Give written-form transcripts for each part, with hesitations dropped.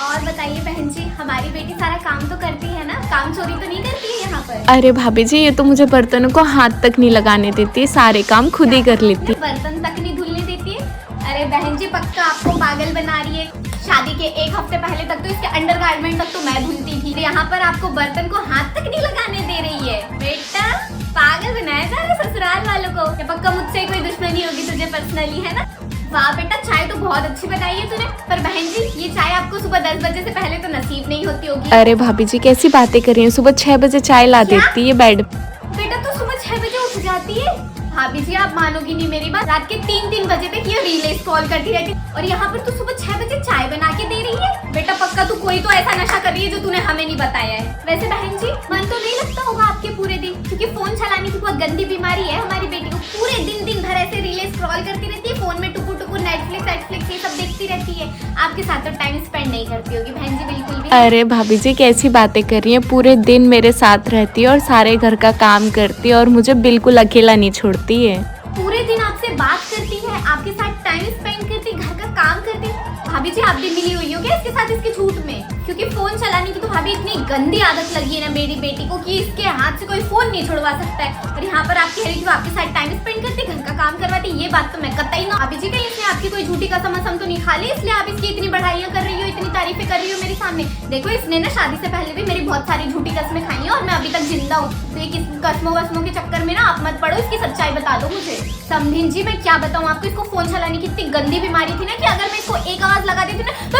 और बताइए बहन जी, हमारी बेटी सारा काम तो करती है ना, काम चोरी तो नहीं करती है यहाँ पर? अरे भाभी जी, ये तो मुझे बर्तनों को हाथ तक नहीं लगाने देती, सारे काम खुद ही कर लेती। बर्तन तक नहीं धुलने देती है? अरे बहन जी, पक्का आपको पागल बना रही है। शादी के एक हफ्ते पहले तक तो इसके अंडरगारमेंट तक तो मैं धुलती थी, यहाँ पर आपको बर्तन को हाथ तक नहीं लगाने दे रही है। बेटा पागल बनाया जा रहा है ससुराल वालों को। ये पक्का मुझसे कोई दुश्मनी होगी तुझे पर्सनली, है ना? वाह बेटा, चाय तो बहुत अच्छी बनाई है तूने। पर बहन जी, ये चाय आपको सुबह 10 बजे से पहले तो नसीब नहीं होती होगी। अरे भाभी जी, कैसी बातें कर रही हैं, सुबह 6 बजे चाय ला देती है बेड। बेटा तू सुबह 6 बजे उठ जाती है? भाभी जी आप मानोगी नहीं मेरी बात, रात के 3-3 बजे तक ये रील स्क्रॉल करती रहती है और यहाँ पर तू सुबह 6 बजे चाय बना के दे रही है। बेटा पक्का तू कोई तो ऐसा नशा कर रही है जो तूने हमें नहीं बताया है। वैसे बहन जी, मन तो नहीं लगता होगा आपके पूरे दिन, क्योंकि फोन चलाने की बहुत गंदी बीमारी है हमारी बेटी को। पूरे दिन भर ऐसे रील स्क्रॉल करती रहती है, फोन में टुकुर टुकुर नेटफ्लिक्स ये सब देखती रहती है। आपके साथ तो टाइम स्पेंड नहीं करती होगी बहन जी, बिल्कुल भी। अरे भाभी जी, कैसी बातें कर रही हैं, पूरे दिन मेरे साथ रहती है और सारे घर का काम करती है और मुझे बिल्कुल अकेला नहीं छोड़ती है। पूरे दिन आपसे बात करती है, आपके साथ टाइम स्पेंड करती, घर का काम करती। भाभी जी आप भी मिली हुई हो क्या इसके साथ, इसके झूठ में? क्योंकि फोन चलाने की तो भाभी इतनी गंदी आदत लगी है ना मेरी बेटी को कि इसके हाथ से कोई फोन नहीं छुड़वा सकता है। और यहाँ पर आप कह रही हो आपके साथ टाइम स्पेंड करती, घर का काम करवाती, ये बात तो मैं कतई ना। भाभी जी कहीं इसने आपकी कोई झूठी कसम तो नहीं खा ली, इसलिए आप इसकी इतनी बढ़ाइयाँ कर रही हो, इतनी तारीफें कर रही हो मेरे सामने? देखो इसने ना शादी से पहले भी मेरी बहुत सारी झूठी कस्में खाई है और मैं अभी तक जिंदा हूँ। तो ये कस्मों वस्मों के चक्कर में ना आप मत पड़ो, इसकी सच्चाई बता दो मुझे। समझिन जी मैं क्या बताऊँ आपको, इसको फोन चलाने की इतनी गंदी बीमारी थी ना कि अगर मैं इसको एक आवाज लगा देती ना तो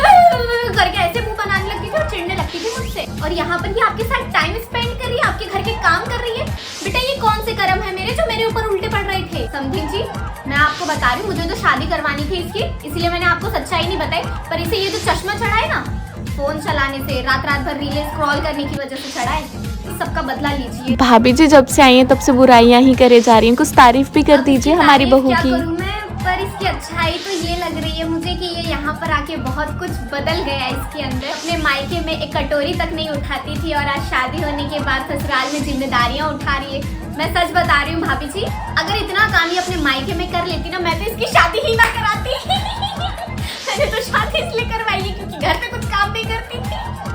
करके ऐसे मुंह बनाने लगती थी और चिढ़ने लगती थी मुझसे। और यहाँ पर ये आपके साथ टाइम स्पेंड कर रही है, आपके घर के काम कर रही है। बेटा ये कौन से कर्म है मेरे जो मेरे ऊपर उल्टे पड़ रहे थे? समझिन जी मैं आपको बता रही हूँ, मुझे तो शादी करवानी थी इसकी, इसलिए मैंने आपको सच्चाई नहीं बताई। पर इसे ये जो चश्मा चढ़ा है ना फोन चलाने से, रात भर रीलें स्क्रॉल करने की वजह से चढ़ा है, इस सबका बदला लीजिए। भाभी जी जब से आई हैं तब से बुराइयां ही करे जा रही हैं, कुछ तारीफ भी कर दीजिए हमारी बहू की। पर इसकी अच्छाई तो ये लग रही है मुझे कि ये यहाँ पर आके बहुत कुछ बदल गया इसके अंदर। अपने मायके में एक कटोरी तक नहीं उठाती थी और आज शादी होने के बाद ससुराल में जिम्मेदारियाँ उठा रही है। मैं सच बता रही हूँ भाभी जी, अगर इतना काम ये अपने मायके में कर लेती ना, मैं तो इसकी शादी ही ना कराती। मैंने तो शादी इसलिए करवाई है क्योंकि घर पे कुछ काम नहीं करती थी।